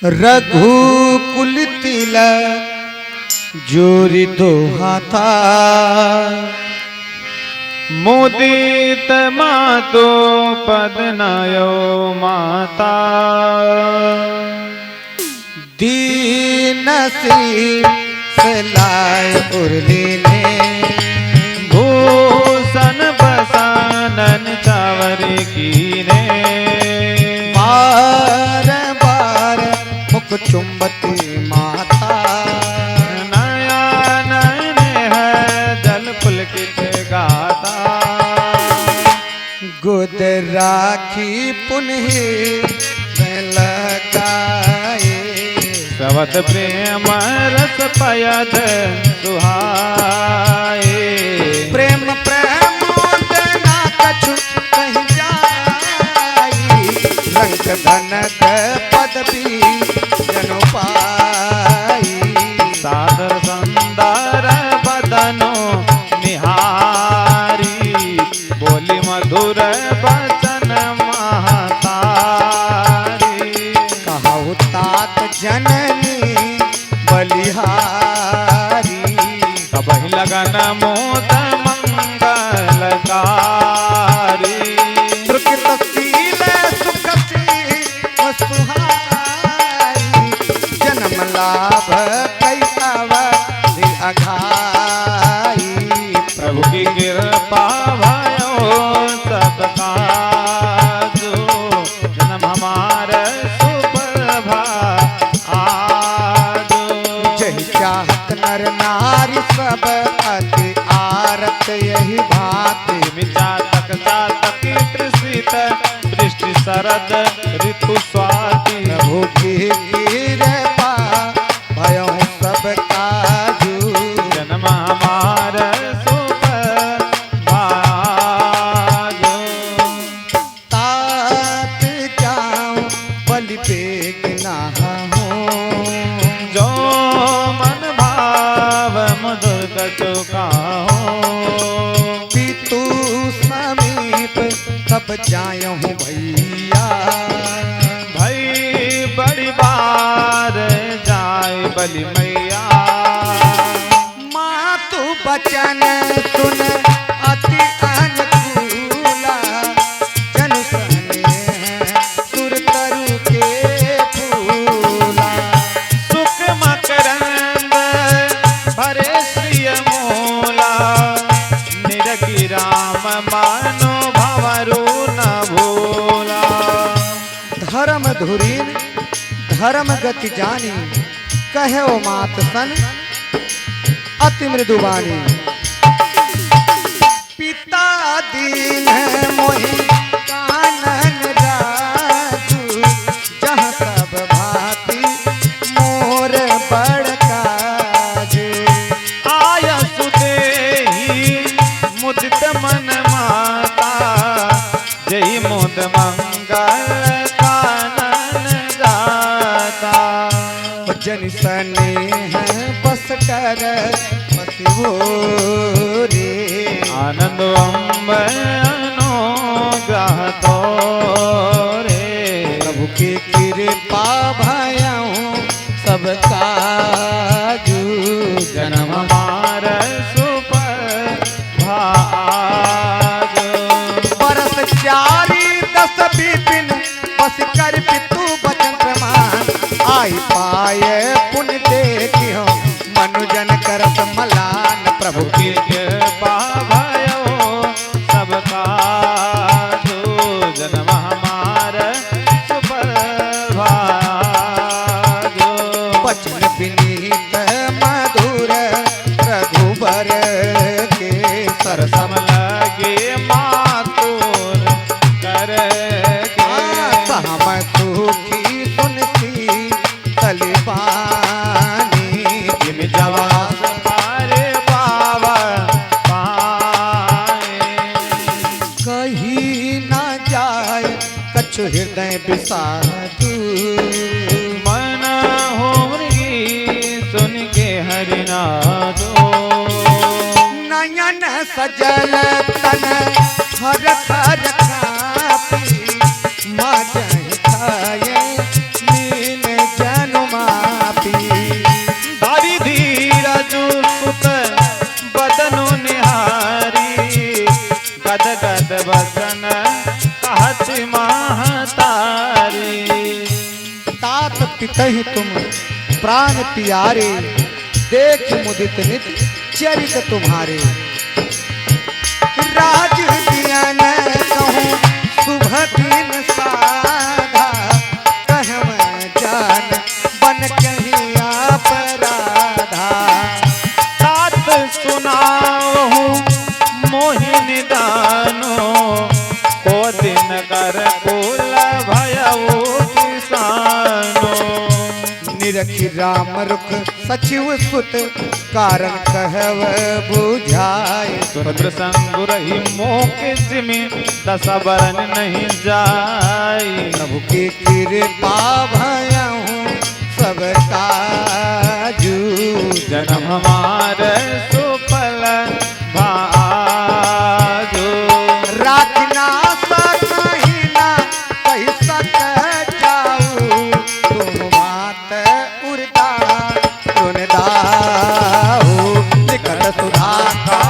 रघुकुल तिलक जोरी दो हाथा मुदित मातो पद नयो माता दीन सलाय उर्ली ने भूषण बसानन चावर की ने बार बार मुख चुंबती माता नया नयन है जल पुलकित गाता गोद राखी पुनः लगाए सवत प्रेम रस पयद सुहाए प्रेम प्रेमोद ना कछु कहीं जाई रंग धनक पदवी जनु पाई सादर सुंदर बदनो निहारी बोली मधुर बचन महतारी कहु तात जननी बलिहारी कबहि लगन मोद मंगलकारी सुकृतशील सुखसी सुहाई जन्म लाभ कई अवधि अघाई प्रभु की कृपा भयो सब काजो जन्म हमारा सुप्रभा आजो जय चाहत नर नारी सब अति आरत यही भांति जातक जातक त्रिशीत दृष्टि शरद ऋतु स्वाति प्रभु की कृपा भयो सब काजू जन्म हमारा सुप्रभाजो तात जाऊं बलि बेग नहा हो जो मन भाव मधुर कचुका हो पितु समीप तब जाऊं भैया भई बड़ी बार जाए बलि मैया मातु बचन सुन अति अनुकूला जनु स्नेह सुर तरु के फूला सुख मकरंद भरे श्रिय मूला निरखी राम मानो भवरु न भूला धर्म धुरीन धर्म गति जानी कहे ओ मात सन अति मृदुबानी पिता दीन मोहि कानन राजू जहाँ सब भांति मोर बड़ काजू आय सुदेही मुदित मन माता जय मुद मंगल कानन गाता जन स्नेह बस कर बसिवो रे आनंद अम्ब अनुग्रह तो रे प्रभु की कृपा भयऊं सब काजू जन्म हमारा सुप्रभाजो बरस चारी दस विपिन बस कर पितु बचन प्रमाण आई पाए पुण्य देखियो मनुजन करत मलान प्रभु की कृपा भयो सब काजो जन्म हमारा सुप्रभाजो बचन विनीत मधुर रघुबर के सरसम लगे मातुर कर सहम सुखी सुनती तलिबानी जिम जवास पारे बाबा पाए कहीं ना जाए कछु हृदय विषादु मन हो मृगी सुन के हरिनादो नयन सजल तन हर हर कापी माँ जय खाए नील जय पित ही तुम प्राण प्यारे, देख मुदित नित चरित तुम्हारे। राज दिया न कहूँ शुभ दिन साधा, कहम जान बन कहीं अपराधा। सात सुनाओ मोहिनी दानो, को दिन कर कुल भयऊ किसानो। निरखी राम रुख सचिव सुत, कारण कहव बुझाए। सुभद्र संग रही मोह के जिमि, दस बरन नहीं जाई। प्रभु की कृपा भयहूँ सब काजू, जन्म हमारे सुफल भाजो। राखना सकहीं ना कही सक जाऊ, तुम बात उड़ता सुन दाऊ। निकट सुधाकर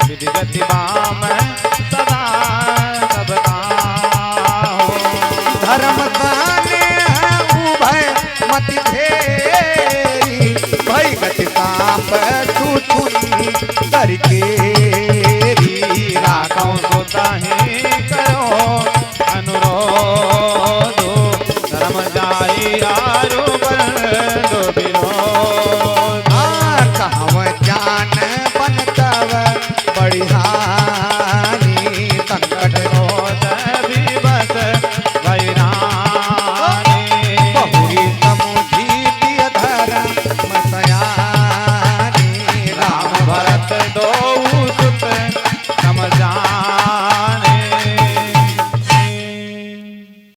विधिगति बाम सदा सब काहू। धर्म दाने उभय मति फेरी, भई गति सांप